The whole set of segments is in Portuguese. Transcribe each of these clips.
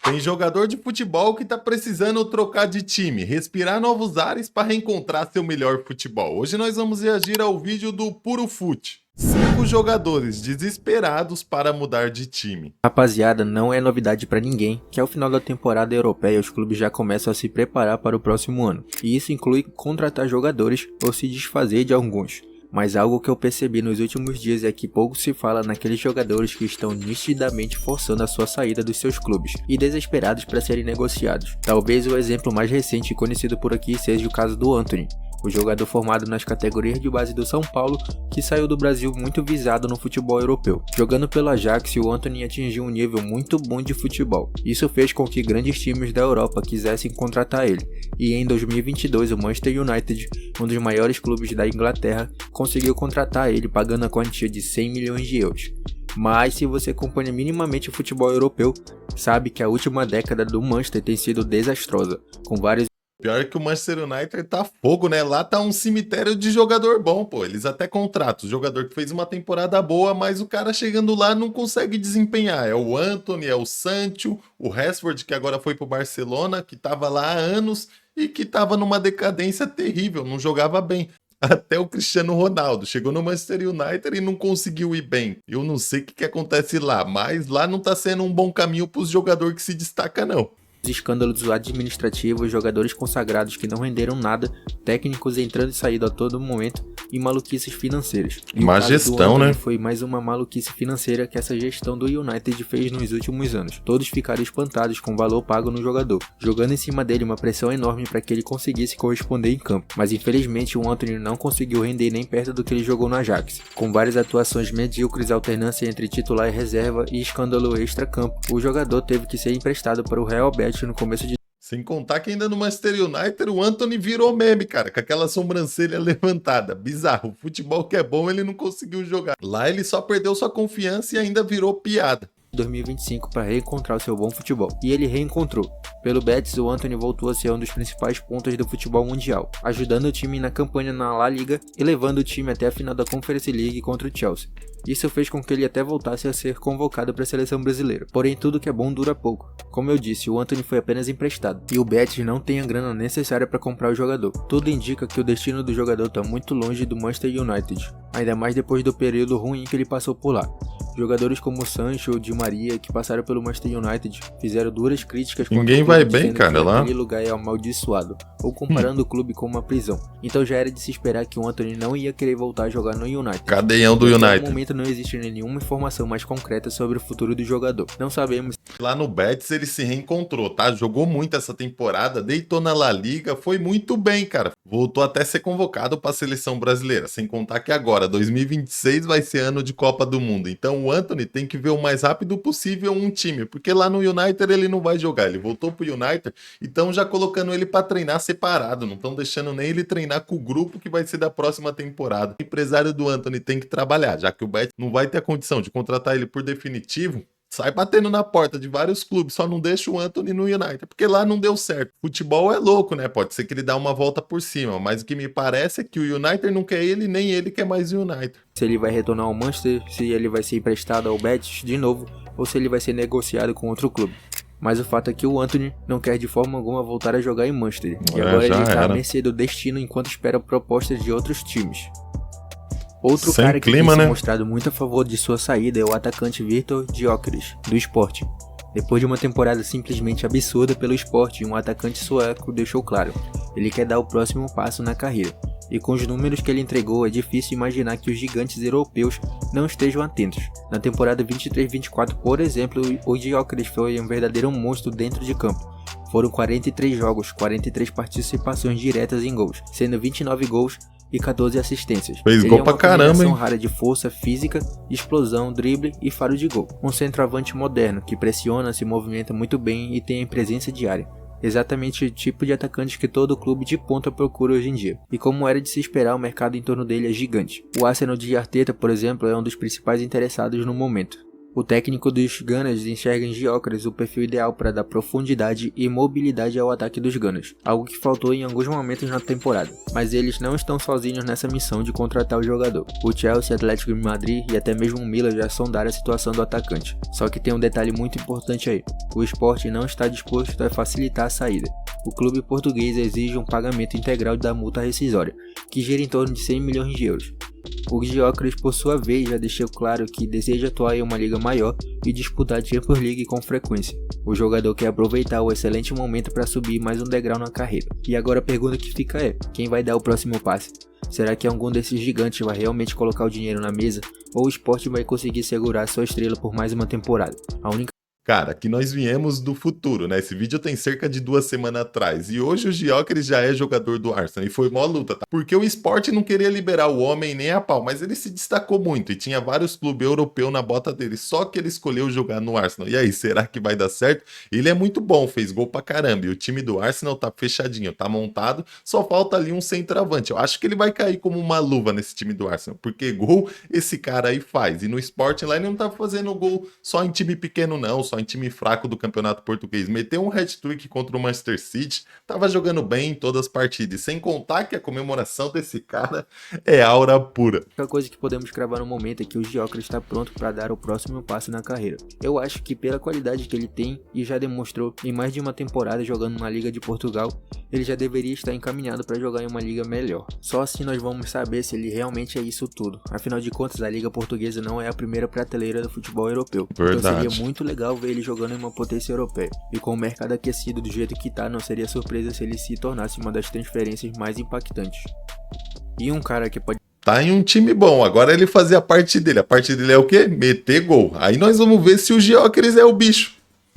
Tem jogador de futebol que tá precisando trocar de time, respirar novos ares para reencontrar seu melhor futebol. Hoje nós vamos reagir ao vídeo do Puro Fute. 5 jogadores desesperados para mudar de time. Rapaziada, não é novidade pra ninguém que ao final da temporada europeia os clubes já começam a se preparar para o próximo ano. E isso inclui contratar jogadores ou se desfazer de alguns. Mas algo que eu percebi nos últimos dias é que pouco se fala naqueles jogadores que estão nitidamente forçando a sua saída dos seus clubes e desesperados para serem negociados. Talvez o exemplo mais recente e conhecido por aqui seja o caso do Antony, o jogador formado nas categorias de base do São Paulo, que saiu do Brasil muito visado no futebol europeu. Jogando pelo Ajax, o Antony atingiu um nível muito bom de futebol. Isso fez com que grandes times da Europa quisessem contratar ele, e em 2022 o Manchester United, um dos maiores clubes da Inglaterra, conseguiu contratar ele pagando a quantia de 100 milhões de euros. Mas se você acompanha minimamente o futebol europeu, sabe que a última década do Manchester tem sido desastrosa, com vários Pior que o Manchester United tá fogo, né? Lá tá um cemitério de jogador bom, pô. Eles até contratam o jogador que fez uma temporada boa, mas o cara chegando lá não consegue desempenhar. É o Antony, é o Sancho, o Rashford, que agora foi pro Barcelona, que tava lá há anos e que tava numa decadência terrível, não jogava bem. Até o Cristiano Ronaldo chegou no Manchester United e não conseguiu ir bem. Eu não sei o que acontece lá, mas lá não tá sendo um bom caminho pros jogadores que se destacam, não. escândalos administrativos, jogadores consagrados que não renderam nada, técnicos entrando e saindo a todo momento e maluquices financeiras. E má gestão, né? Foi mais uma maluquice financeira que essa gestão do United fez nos últimos anos. Todos ficaram espantados com o valor pago no jogador, jogando em cima dele uma pressão enorme para que ele conseguisse corresponder em campo. Mas infelizmente o Antony não conseguiu render nem perto do que ele jogou no Ajax. Com várias atuações medíocres, alternância entre titular e reserva e escândalo extra-campo, o jogador teve que ser emprestado para o Real Betis no começo de... Sem contar que ainda no Manchester United o Antony virou meme, cara, com aquela sobrancelha levantada. Bizarro, o futebol que é bom ele não conseguiu jogar. Lá ele só perdeu sua confiança e ainda virou piada. 2025 para reencontrar o seu bom futebol. E ele reencontrou. Pelo Betis, o Antony voltou a ser um dos principais pontos do futebol mundial, ajudando o time na campanha na La Liga e levando o time até a final da Conference League contra o Chelsea. Isso fez com que ele até voltasse a ser convocado para a seleção brasileira. Porém, tudo que é bom dura pouco. Como eu disse, o Antony foi apenas emprestado, e o Betis não tem a grana necessária para comprar o jogador. Tudo indica que o destino do jogador está muito longe do Manchester United, ainda mais depois do período ruim que ele passou por lá. Jogadores como Sancho ou Di Maria, que passaram pelo Manchester United, fizeram duras críticas contra Ninguém o clube, vai bem, cara, lá. Aquele lugar é amaldiçoado, ou comparando o clube com uma prisão. Então já era de se esperar que o Antony não ia querer voltar a jogar no United. Cadeião do United. No momento não existe nenhuma informação mais concreta sobre o futuro do jogador. Não sabemos. Lá no Betis ele se reencontrou, tá? Jogou muito essa temporada, deitou na La Liga, foi muito bem, cara. Voltou até a ser convocado para a seleção brasileira, sem contar que agora, 2026, vai ser ano de Copa do Mundo. Então o Antony tem que ver o mais rápido possível um time, porque lá no United ele não vai jogar. Ele voltou pro United e estão já colocando ele para treinar separado, não estão deixando nem ele treinar com o grupo que vai ser da próxima temporada. O empresário do Antony tem que trabalhar, já que o Betis não vai ter a condição de contratar ele por definitivo. Sai batendo na porta de vários clubes, só não deixa o Antony no United, porque lá não deu certo. Futebol é louco, né? Pode ser que ele dá uma volta por cima, mas o que me parece é que o United não quer ele, nem ele quer mais o United. Se ele vai retornar ao Manchester, se ele vai ser emprestado ao Betis de novo, ou se ele vai ser negociado com outro clube. Mas o fato é que o Antony não quer de forma alguma voltar a jogar em Manchester, e agora ele está à mercê do destino enquanto espera propostas de outros times. Outro Sem cara que clima, tem se né? mostrado muito a favor de sua saída é o atacante Viktor Gyökeres, do Sporting. Depois de uma temporada simplesmente absurda pelo Sporting, um atacante sueco deixou claro, ele quer dar o próximo passo na carreira. E com os números que ele entregou, é difícil imaginar que os gigantes europeus não estejam atentos. Na temporada 23-24, por exemplo, o Gyökeres foi um verdadeiro monstro dentro de campo. Foram 43 jogos, 43 participações diretas em gols, sendo 29 gols e 14 assistências. Fez Ele gol é pra uma caramba, combinação hein? rara de força física, explosão, drible e faro de gol. Um centroavante moderno que pressiona, se movimenta muito bem e tem presença de área. Exatamente o tipo de atacante que todo clube de ponta procura hoje em dia. E como era de se esperar, o mercado em torno dele é gigante. O Arsenal de Arteta, por exemplo, é um dos principais interessados no momento. O técnico dos Gunners enxerga em Gyökeres o perfil ideal para dar profundidade e mobilidade ao ataque dos Gunners, algo que faltou em alguns momentos na temporada. Mas eles não estão sozinhos nessa missão de contratar o jogador. O Chelsea, Atlético de Madrid e até mesmo o Milan já sondaram a situação do atacante. Só que tem um detalhe muito importante aí: o Sport não está disposto a facilitar a saída. O clube português exige um pagamento integral da multa rescisória, que gira em torno de 100 milhões de euros. O Gyökeres, por sua vez, já deixou claro que deseja atuar em uma liga maior e disputar a Champions League com frequência. O jogador quer aproveitar o excelente momento para subir mais um degrau na carreira. E agora a pergunta que fica é: quem vai dar o próximo passe? Será que algum desses gigantes vai realmente colocar o dinheiro na mesa? Ou o Sport vai conseguir segurar sua estrela por mais uma temporada? A única Cara, que nós viemos do futuro, né? Esse vídeo tem cerca de 2 semanas atrás. E hoje o Gyökeres já é jogador do Arsenal. E foi mó luta, tá? Porque o Sport não queria liberar o homem nem a pau. Mas ele se destacou muito e tinha vários clubes europeus na bota dele. Só que ele escolheu jogar no Arsenal. E aí, será que vai dar certo? Ele é muito bom, fez gol pra caramba. E o time do Arsenal tá fechadinho, tá montado. Só falta ali um centroavante. Eu acho que ele vai cair como uma luva nesse time do Arsenal. Porque gol esse cara aí faz. E no Sport lá ele não tá fazendo gol só em time pequeno, não. Só em time fraco do campeonato português. Meteu um hat-trick contra o Manchester City, tava jogando bem em todas as partidas. Sem contar que a comemoração desse cara é aura pura. única coisa que podemos cravar no momento é que o Gyökeres está pronto para dar o próximo passo na carreira. Eu acho que pela qualidade que ele tem e já demonstrou em mais de uma temporada jogando na Liga de Portugal, ele já deveria estar encaminhado para jogar em uma liga melhor. Só assim nós vamos saber se ele realmente é isso tudo. Afinal de contas, a Liga Portuguesa não é a primeira prateleira do futebol europeu. Verdade. Então seria muito legal ver ele jogando em uma potência europeia. E com o mercado aquecido do jeito que tá, não seria surpresa se ele se tornasse uma das transferências mais impactantes. E um cara que pode Tá em um time bom, agora ele fazer a parte dele. A parte dele é o quê? Meter gol. Aí nós vamos ver se o Gyökeres é o bicho.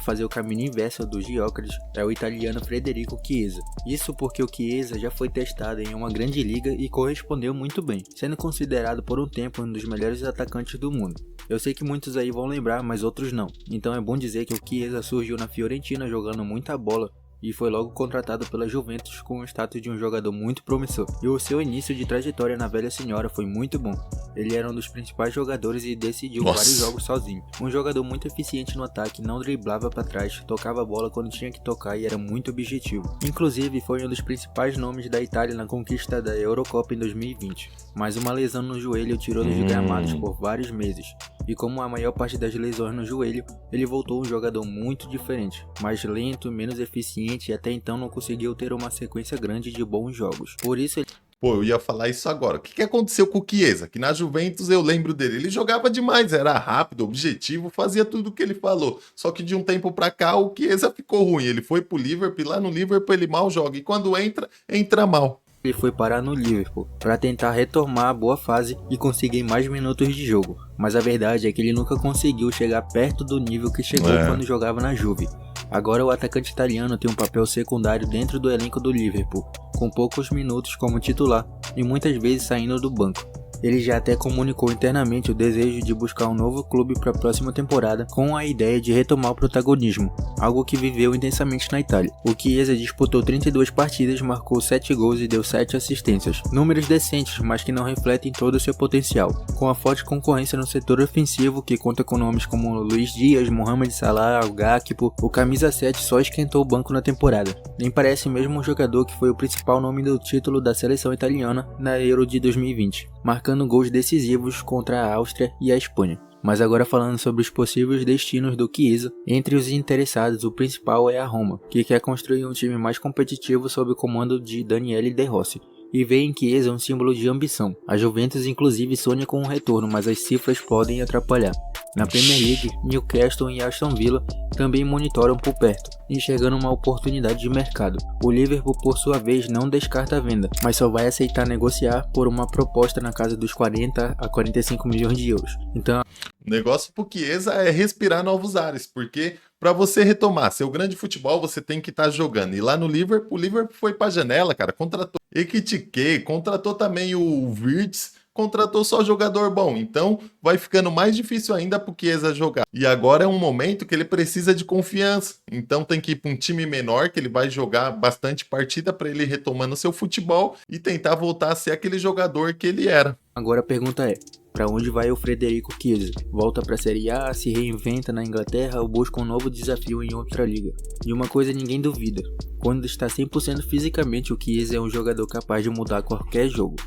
fazer o caminho inverso do Gyökeres é o italiano Federico Chiesa. Isso porque o Chiesa já foi testado em uma grande liga e correspondeu muito bem, sendo considerado por um tempo um dos melhores atacantes do mundo. Eu sei que muitos aí vão lembrar, mas outros não. Então é bom dizer que o Chiesa surgiu na Fiorentina jogando muita bola e foi logo contratado pela Juventus com o status de um jogador muito promissor. E o seu início de trajetória na velha senhora foi muito bom. Ele era um dos principais jogadores e decidiu vários jogos sozinho. Um jogador muito eficiente no ataque, não driblava para trás, tocava a bola quando tinha que tocar e era muito objetivo. Inclusive foi um dos principais nomes da Itália na conquista da Eurocopa em 2020. Mas uma lesão no joelho o tirou dos gramados por vários meses. E como a maior parte das lesões no joelho, ele voltou um jogador muito diferente, mais lento, menos eficiente e até então não conseguiu ter uma sequência grande de bons jogos. Por isso ele... Pô, eu ia falar isso agora. O que aconteceu com o Chiesa? Que na Juventus eu lembro dele. Ele jogava demais, era rápido, objetivo, fazia tudo o que ele falou. Só que de um tempo pra cá o Chiesa ficou ruim. Ele foi pro Liverpool, lá no Liverpool ele mal joga. E quando entra, entra mal. Ele foi parar no Liverpool para tentar retomar a boa fase e conseguir mais minutos de jogo. Mas a verdade é que ele nunca conseguiu chegar perto do nível que chegou quando jogava na Juve. Agora o atacante italiano tem um papel secundário dentro do elenco do Liverpool, com poucos minutos como titular e muitas vezes saindo do banco. Ele já até comunicou internamente o desejo de buscar um novo clube para a próxima temporada com a ideia de retomar o protagonismo, algo que viveu intensamente na Itália. O Chiesa disputou 32 partidas, marcou 7 gols e deu 7 assistências. Números decentes, mas que não refletem todo o seu potencial. Com a forte concorrência no setor ofensivo, que conta com nomes como Luiz Dias, Mohamed Salah, Gakpo, o camisa 7 só esquentou o banco na temporada. Nem parece mesmo um jogador que foi o principal nome do título da seleção italiana na Euro de 2020. Marcando gols decisivos contra a Áustria e a Espanha. Mas agora falando sobre os possíveis destinos do Chiesa, entre os interessados o principal é a Roma, que quer construir um time mais competitivo sob o comando de Daniele De Rossi, e vê em Chiesa um símbolo de ambição. A Juventus inclusive sonha com um retorno, mas as cifras podem atrapalhar. Na Premier League, Newcastle e Aston Villa também monitoram por perto, enxergando uma oportunidade de mercado. O Liverpool, por sua vez, não descarta a venda, mas só vai aceitar negociar por uma proposta na casa dos 40 a 45 milhões de euros. Então, o negócio pro Chiesa é respirar novos ares, porque para você retomar seu grande futebol, você tem que estar jogando. E lá no Liverpool, o Liverpool foi pra janela, cara, contratou Ekitike, contratou também o Wirtz, contratou só jogador bom. Então vai ficando mais difícil ainda pro Chiesa jogar. E agora é um momento que ele precisa de confiança. Então tem que ir para um time menor, que ele vai jogar bastante partida para ele ir retomando seu futebol e tentar voltar a ser aquele jogador que ele era. Agora a pergunta é, para onde vai o Frederico Chiesa? Volta para a Série A, se reinventa na Inglaterra ou busca um novo desafio em outra liga? E uma coisa ninguém duvida, quando está 100% fisicamente, o Chiesa é um jogador capaz de mudar qualquer jogo.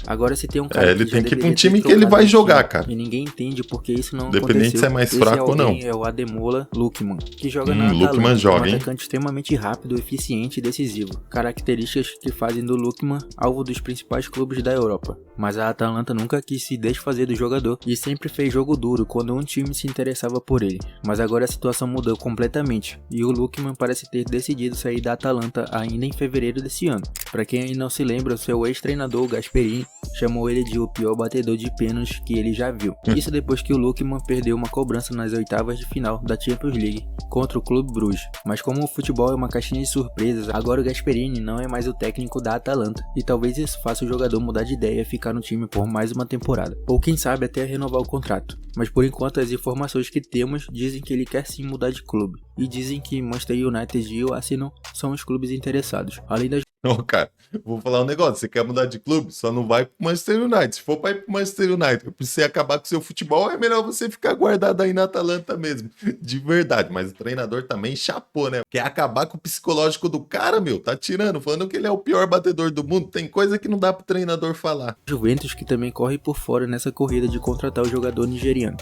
Agora se tem um cara ele que tem já que ir para um deveria time ter que ele vai trocado de jogar, time, cara. e ninguém entende porque isso não Independente aconteceu. se é mais Esse fraco ou não. alguém é o Ademola Lookman, que joga na Lookman Atalanta, joga, um hein? atacante extremamente rápido, eficiente e decisivo. Características que fazem do Lookman alvo dos principais clubes da Europa. Mas a Atalanta nunca quis se desfazer do jogador e sempre fez jogo duro quando um time se interessava por ele. Mas agora a situação mudou completamente e o Lookman parece ter decidido sair da Atalanta ainda em fevereiro desse ano. Para quem não se lembra, seu ex-treinador Gasperini chamou ele de o pior batedor de pênaltis que ele já viu. Isso depois que o Lookman perdeu uma cobrança nas oitavas de final da Champions League contra o Clube Bruges. Mas como o futebol é uma caixinha de surpresas, agora o Gasperini não é mais o técnico da Atalanta e talvez isso faça o jogador mudar de ideia e ficar no time por mais uma temporada. Ou quem sabe até renovar o contrato. Mas por enquanto as informações que temos dizem que ele quer sim mudar de clube. E dizem que Manchester United e o Arsenal são os clubes interessados. Além das Ô, cara, vou falar um negócio. Você quer mudar de clube? Só não vai pro Manchester United. Se for pra ir pro Manchester United, pra você acabar com o seu futebol, é melhor você ficar guardado aí na Atalanta mesmo. De verdade. Mas o treinador também chapou, né? Quer acabar com o psicológico do cara, meu. Tá tirando, falando que ele é o pior batedor do mundo. Tem coisa que não dá pro treinador falar. Juventus que também corre por fora nessa corrida de contratar o jogador nigeriano.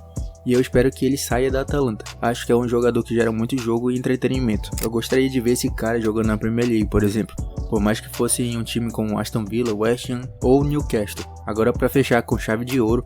E eu espero que ele saia da Atalanta. Acho que é um jogador que gera muito jogo e entretenimento. Eu gostaria de ver esse cara jogando na Premier League, por exemplo. Por mais que fosse em um time como Aston Villa, West Ham ou Newcastle. Agora para fechar com chave de ouro.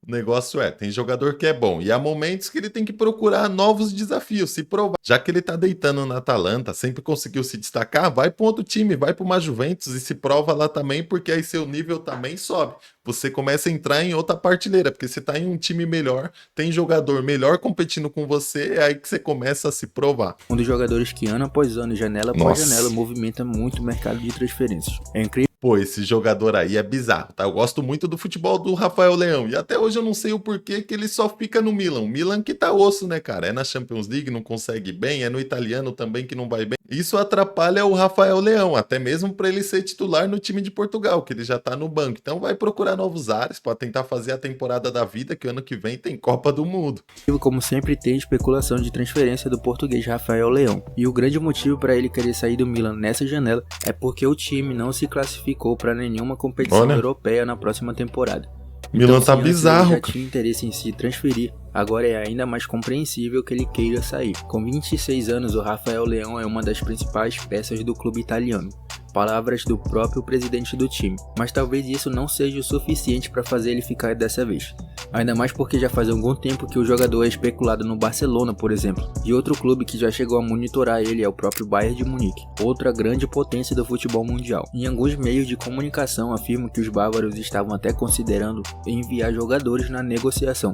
O negócio é, tem jogador que é bom e há momentos que ele tem que procurar novos desafios, se provar. Já que ele tá deitando na Atalanta, sempre conseguiu se destacar, vai para outro time, vai para uma Juventus e se prova lá também, porque aí seu nível também sobe. Você começa a entrar em outra partilheira, porque você tá em um time melhor, tem jogador melhor competindo com você, é aí que você começa a se provar. Um dos jogadores que ano após ano, janela após janela, movimenta muito o mercado de transferências. É incrível. Pô, esse jogador aí é bizarro, tá? Eu gosto muito do futebol do Rafael Leão. E até hoje eu não sei o porquê que ele só fica no Milan. O Milan que tá osso, né, cara? É na Champions League, não consegue bem. É no italiano também que não vai bem. Isso atrapalha o Rafael Leão, até mesmo pra ele ser titular no time de Portugal, que ele já tá no banco. Então vai procurar novos ares pra tentar fazer a temporada da vida, que o ano que vem tem Copa do Mundo. Como sempre tem especulação de transferência do português Rafael Leão. E o grande motivo para ele querer sair do Milan nessa janela é porque o time não se classificou para nenhuma competição europeia na próxima temporada. Milan então, tá bizarro. Ele já tinha interesse em se transferir, agora é ainda mais compreensível que ele queira sair. Com 26 anos, o Rafael Leão é uma das principais peças do clube italiano. Palavras do próprio presidente do time. Mas talvez isso não seja o suficiente para fazer ele ficar dessa vez. Ainda mais porque já faz algum tempo que o jogador é especulado no Barcelona, por exemplo. E outro clube que já chegou a monitorar ele é o próprio Bayern de Munique, outra grande potência do futebol mundial. Em alguns meios de comunicação afirmam que os bávaros estavam até considerando enviar jogadores na negociação,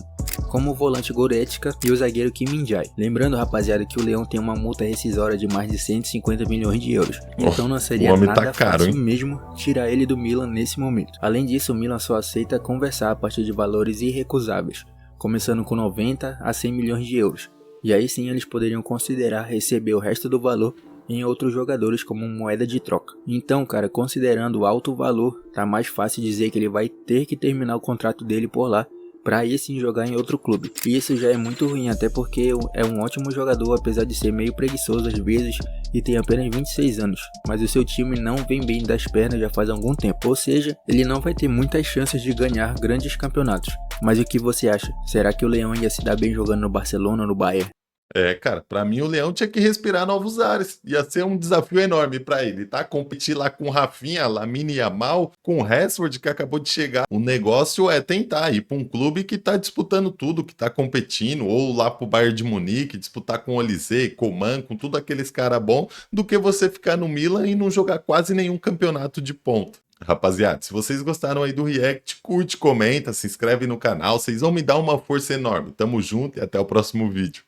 como o volante Goretzka e o zagueiro Kim Min-jae. Lembrando, rapaziada, que o Leão tem uma multa rescisória de mais de 150 milhões de euros. Então não seria nada fácil mesmo tirar ele do Milan nesse momento. Além disso, o Milan só aceita conversar a partir de valores irrecusáveis, começando com 90 a 100 milhões de euros. E aí sim eles poderiam considerar receber o resto do valor em outros jogadores como moeda de troca. Então, cara, considerando o alto valor, tá mais fácil dizer que ele vai ter que terminar o contrato dele por lá para aí sim jogar em outro clube. E isso já é muito ruim, até porque é um ótimo jogador, apesar de ser meio preguiçoso às vezes e tem apenas 26 anos. Mas o seu time não vem bem das pernas já faz algum tempo, ou seja, ele não vai ter muitas chances de ganhar grandes campeonatos. Mas o que você acha? Será que o Leão ia se dar bem jogando no Barcelona ou no Bayern? É, cara, pra mim o Leão tinha que respirar novos ares. Ia ser um desafio enorme pra ele, tá? Competir lá com o Rafinha, Lamine Yamal, com o Rashford que acabou de chegar. O negócio é tentar ir pra um clube que tá disputando tudo, que tá competindo, ou lá pro Bayern de Munique, disputar com o Olise, Coman, com tudo aqueles caras bons, do que você ficar no Milan e não jogar quase nenhum campeonato de ponta. Rapaziada, se vocês gostaram aí do React, curte, comenta, se inscreve no canal, vocês vão me dar uma força enorme. Tamo junto e até o próximo vídeo.